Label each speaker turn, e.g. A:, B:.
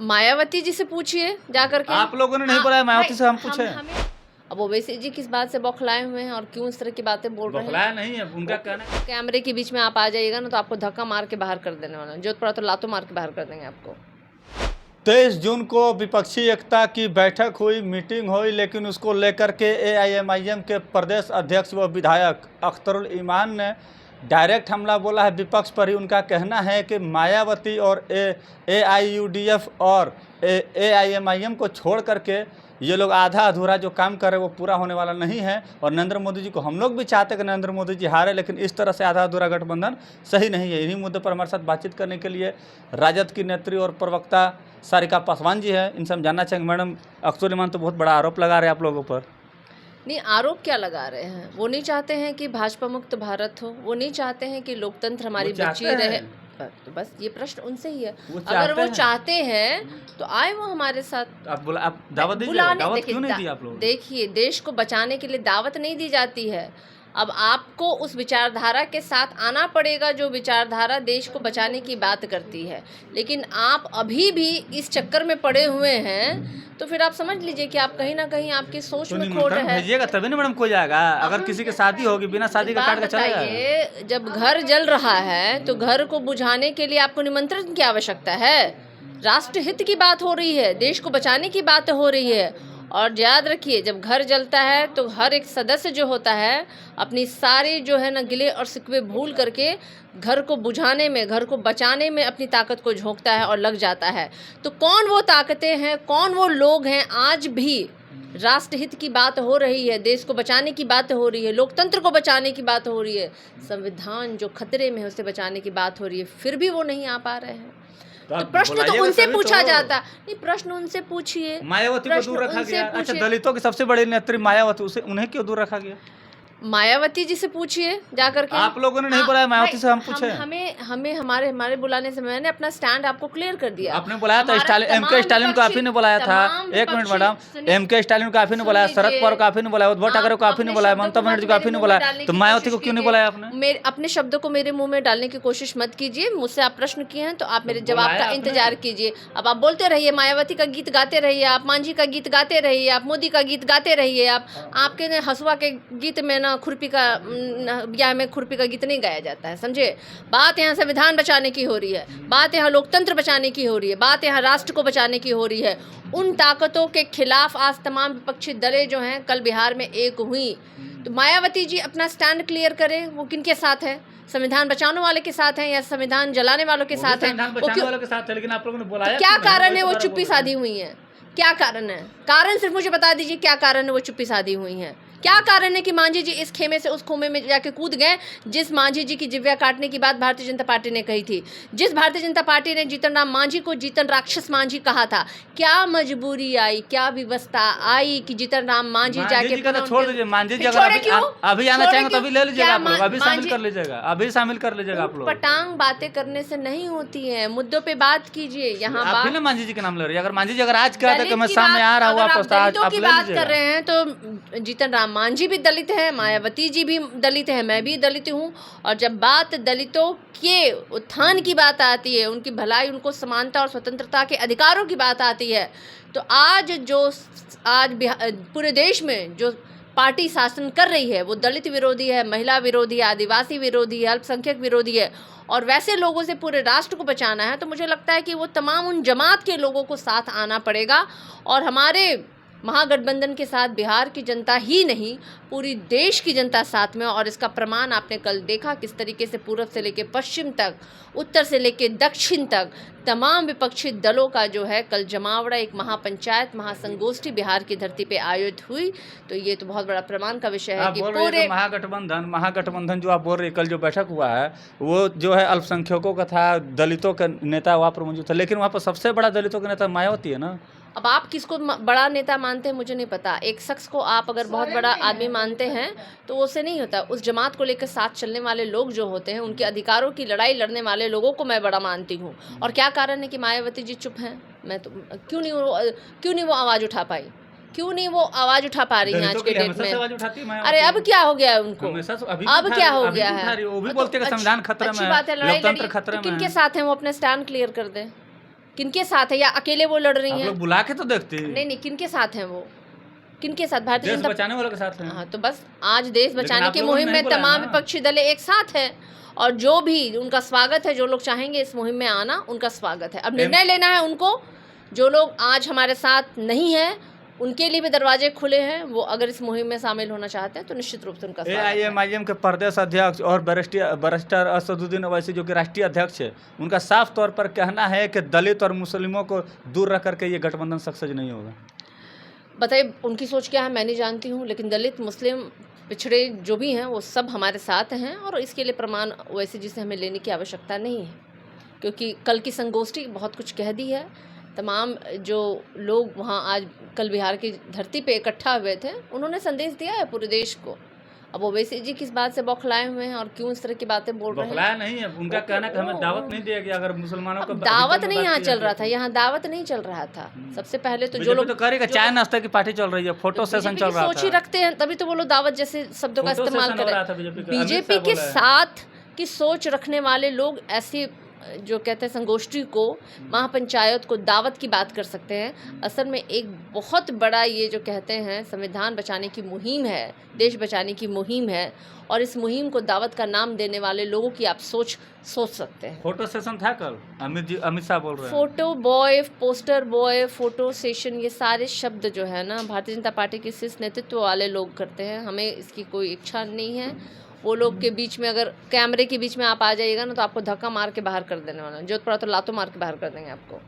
A: मायावती जी से पूछिए जाकर के।
B: आप लोगों ने नहीं बोला मायावती से, हम पूछे।
A: अब ओवैसी जी किस बात से बौखलाए हुए हैं और क्यों इस तरह की बातें बोल रहे हैं?
B: बौखलाया नहीं है, उनका कहना है।
A: कैमरे के बीच में आप आ जाइएगा ना तो आपको धक्का मार के बाहर कर देने वाला, जो पड़ा तो लातों मार के बाहर कर देंगे आपको।
B: 23 जून को विपक्षी एकता की बैठक हुई, मीटिंग हुई, लेकिन उसको लेकर के AIMIM के प्रदेश अध्यक्ष व विधायक अख्तरुल ईमान ने डायरेक्ट हमला बोला है विपक्ष पर ही। उनका कहना है कि मायावती और AIUDF और AIMIM को छोड़ करके ये लोग आधा अधूरा जो काम कर रहे हैं वो पूरा होने वाला नहीं है। और नरेंद्र मोदी जी को हम लोग भी चाहते हैं कि नरेंद्र मोदी जी हारे, लेकिन इस तरह से आधा अधूरा गठबंधन सही नहीं है। इन्हीं मुद्दों पर हमारे साथ बातचीत करने के लिए राजद की नेत्री और प्रवक्ता सारिका पासवान जी है। इनसे हम जानना चाहेंगे, मैडम अख्तरुल ईमान तो बहुत बड़ा आरोप लगा रहे हैं आप लोगों पर।
A: नहीं, आरोप क्या लगा रहे हैं? वो नहीं चाहते हैं कि भाजपा मुक्त भारत हो, वो नहीं चाहते हैं कि लोकतंत्र हमारी बची रहे। तो बस ये प्रश्न उनसे ही है। अगर वो चाहते हैं तो आए वो हमारे साथ।
B: आप दावत दीजिए, दावत क्यों नहीं दी आप लोग?
A: देखिए, देश को बचाने के लिए दावत नहीं दी जाती है। अब आपको उस विचारधारा के साथ आना पड़ेगा जो विचारधारा देश को बचाने की बात करती है। लेकिन आप अभी भी इस चक्कर में पड़े हुए हैं तो फिर आप समझ लीजिए कि आप कहीं ना कहीं आपकी सोच में खोट है।
B: भेजिएगा तभी ना मैडम कोई जाएगा। अगर किसी की शादी होगी बिना शादी का काट के चलेगा।
A: जब घर जल रहा है तो घर को बुझाने के लिए आपको निमंत्रण की आवश्यकता है। राष्ट्र हित की बात हो रही है, देश को बचाने की बात हो रही है। और याद रखिए, जब घर जलता है तो हर एक सदस्य जो होता है अपनी सारी जो है ना गिले और शिकवे भूल करके घर को बुझाने में, घर को बचाने में अपनी ताकत को झोंकता है और लग जाता है। तो कौन वो ताकतें हैं, कौन वो लोग हैं? आज भी राष्ट्रहित की बात हो रही है, देश को बचाने की बात हो रही है, लोकतंत्र को बचाने की बात हो रही है, संविधान जो खतरे में है उसे बचाने की बात हो रही है, फिर भी वो नहीं आ पा रहे हैं। तो प्रश्न तो उनसे पूछा जाता नहीं, प्रश्न उनसे पूछिए।
B: मायावती को दूर रखा गया। अच्छा, दलितों की सबसे बड़ी नेत्री मायावती, उसे उन्हें क्यों दूर रखा गया?
A: मायावती जी से पूछिए जाकर के।
B: आप लोगों ने नहीं बोला मायावती से, हम पूछे।
A: हमें हमारे बुलाने से मैंने अपना स्टैंड आपको क्लियर कर दिया।
B: आपने बुलाया था MK स्टालिन को आप ही ने बुलाया था। एक मिनट मैडम, MK स्टालिन को आप ही ने बुलाया, शरद पवार को आप ही ने बुलाया, उद्धव ठाकरे को आप ही ने बुलाया, ममता बनर्जी को आप ही ने बुलाया, तो मायावती को क्यों नहीं बुलाया आपने?
A: अपने शब्दों को मेरे मुंह में डालने की कोशिश मत कीजिए। मुझसे आप प्रश्न किए हैं तो आप मेरे जवाब का इंतजार कीजिए। अब आप बोलते रहिए, मायावती का गीत गाते रहिए, आप मांझी का गीत गाते रहिए, आप मोदी का गीत गाते रहिए। आपके हसुआ के गीत में ना खुरपी का ब्याह में खुरपी का गीत नहीं गाया जाता है, समझे? बात यहाँ संविधान बचाने की हो रही है, बात यहाँ लोकतंत्र बचाने की हो रही है, बात यहाँ राष्ट्र को बचाने की हो रही है। उन ताकतों के खिलाफ आज तमाम विपक्षी दलें जो हैं कल बिहार में एक हुई। तो मायावती जी अपना स्टैंड क्लियर करें, वो किनके साथ है? संविधान बचाने वाले के साथ हैं या संविधान जलाने वालों के साथ हैं?
B: लेकिन आप लोगों ने बुलाया,
A: क्या कारण है वो चुप्पी साधी हुई है? क्या कारण है? कारण सिर्फ मुझे बता दीजिए, क्या कारण है वो चुप्पी साधी हुई है? क्या कारण है कि मांझी जी इस खेमे से उस खोमे में जाके कूद गए जिस मांझी जी की जिव्या काटने की बात भारतीय जनता पार्टी ने कही थी, जिस भारतीय जनता पार्टी ने जीतन राम मांझी को जीतन राक्षस मांझी कहा था? क्या मजबूरी आई, क्या व्यवस्था आई कि जीतन राम मांझी जाके
B: छोड़ दीजिए? मांझी जी अगर अभी आना चाहेंगे तो अभी ले लीजिएगा, आप लोग अभी शामिल कर लीजिएगा, अभी शामिल कर लीजिएगा आप लोग।
A: पटांग बातें करने से नहीं होती है, मुद्दों पे बात कीजिए। यहाँ
B: आप मांझी जी के नाम ले रही है। अगर मांझी जी अगर आज कहा था कि मैं सामने आ रहा हूँ,
A: आप बात कर रहे हैं तो जीतन राम मांझी भी दलित है, मायावती जी भी दलित है, मैं भी दलित हूँ। और जब बात दलितों के उत्थान की बात आती है, उनकी भलाई, उनको समानता और स्वतंत्रता के अधिकारों की बात आती है, तो आज पूरे देश में जो पार्टी शासन कर रही है वो दलित विरोधी है, महिला विरोधी है, आदिवासी विरोधी है, अल्पसंख्यक विरोधी है। और वैसे लोगों से पूरे राष्ट्र को बचाना है तो मुझे लगता है कि वो तमाम उन जमात के लोगों को साथ आना पड़ेगा। और हमारे महागठबंधन के साथ बिहार की जनता ही नहीं, पूरी देश की जनता साथ में। और इसका प्रमाण आपने कल देखा किस तरीके से पूर्व से लेकर पश्चिम तक, उत्तर से लेकर दक्षिण तक तमाम विपक्षी दलों का जो है कल जमावड़ा, एक महापंचायत, महासंगोष्ठी बिहार की धरती पे आयोजित हुई। तो ये तो बहुत बड़ा प्रमाण का विषय है कि पूरे
B: महागठबंधन जो आप बोल रहे हैं, कल जो बैठक हुआ है वो जो है अल्पसंख्यकों का था, दलितों का नेता वहाँ पर मौजूद था, लेकिन वहाँ पर सबसे बड़ा दलितों का नेता मायावती है ना।
A: अब आप किसको बड़ा नेता मानते हैं मुझे नहीं पता। एक शख्स को आप अगर बहुत बड़ा आदमी मानते हैं तो उससे नहीं होता। उस जमात को लेकर साथ चलने वाले लोग जो होते हैं, उनके अधिकारों की लड़ाई लड़ने वाले लोगों को मैं बड़ा मानती हूँ। और क्या कारण है कि मायावती जी चुप हैं? मैं तो क्यों नहीं वो आवाज़ उठा पाई? क्यों नहीं वो आवाज उठा पा रही है आज के डेट में? अरे अब क्या हो गया है उनको? अब क्या हो गया है?
B: वो भी बोलते हैं संविधान खतरे में है,
A: अच्छी बात है, लड़ाई
B: लोकतंत्र खतरे में है।
A: किनके साथ हैं वो अपने स्टैंड क्लियर कर दें। किनके साथ है, या अकेले वो लड़ रही
B: आप
A: हैं?
B: लोग बुला के तो देखते हैं।
A: नहीं, किनके साथ हैं वो? किनके साथ? भारतीय
B: देश
A: जनता
B: बचाने वालों के साथ हैं।
A: हाँ, तो बस आज देश बचाने
B: आप
A: की
B: लोगों ने
A: मुहिम
B: नहीं
A: में
B: बुलाया
A: तमाम
B: ना।
A: विपक्षी दल एक साथ हैं, और जो भी उनका स्वागत है, जो लोग चाहेंगे इस मुहिम में आना, उनका स्वागत है। अब निर्णय लेना है उनको। जो लोग आज हमारे साथ नहीं हैं, उनके लिए भी दरवाजे खुले हैं। वो अगर इस मुहिम में शामिल होना चाहते हैं तो निश्चित रूप से उनका स्वागत है।
B: AIMIM के प्रदेश अध्यक्ष और बैरिस्टर असदुद्दीन ओवैसी जो कि राष्ट्रीय अध्यक्ष है, उनका साफ तौर पर कहना है कि दलित और मुस्लिमों को दूर रख करके ये गठबंधन सक्सेस नहीं होगा।
A: बताइए उनकी सोच क्या है, मैं नहीं जानती हूँ, लेकिन दलित, मुस्लिम, पिछड़े जो भी हैं वो सब हमारे साथ हैं, और इसके लिए प्रमाण ओवैसी जी से हमें लेने की आवश्यकता नहीं है, क्योंकि कल की संगोष्ठी बहुत कुछ कह दी है। तमाम जो लोग वहाँ आज कल बिहार की धरती पे इकट्ठा हुए थे, उन्होंने संदेश दिया है पूरे देश को। अब ओवैसी जी किस बात से बौखलाए हुए हैं और क्यों इस तरह की बातें बोल रहे हैं?
B: बौखलाया नहीं है, उनका कहना कि हमें दावत नहीं दिया गया। अगर मुसलमानों को
A: दावत नहीं यहाँ चल रहा था, यहाँ दावत नहीं चल रहा था। सबसे पहले तो जो लोग
B: तो करेगा, चाय नाश्ता की पार्टी चल रही है, फोटो सेशन चल रहा था,
A: सोच ही रखते हैं, तभी तो वो लोग दावत जैसे शब्दों का
B: फोटो
A: इस्तेमाल
B: सेशन हो रहा था
A: करें।
B: बीजेपी का।
A: बीजेपी के साथ की सोच रखने वाले लोग ऐसी जो कहते हैं संगोष्ठी को, महापंचायत को दावत की बात कर सकते हैं। असल में एक बहुत बड़ा ये जो कहते हैं संविधान बचाने की मुहिम है, देश बचाने की मुहिम है, और इस मुहिम को दावत का नाम देने वाले लोगों की आप सोच सकते हैं।
B: फोटो सेशन था कल, अमित शाह बोल रहे हैं।
A: Photo boy, poster boy, photo session, ये सारे शब्द जो है ना भारतीय जनता पार्टी के शीर्ष नेतृत्व वाले लोग करते हैं। हमें इसकी कोई इच्छा नहीं है। वो लोग के बीच में, अगर कैमरे के बीच में आप आ जाइएगा ना, तो आपको धक्का मार के बाहर कर देने वाला, जरूरत पड़ा तो लातों मार के बाहर कर देंगे आपको।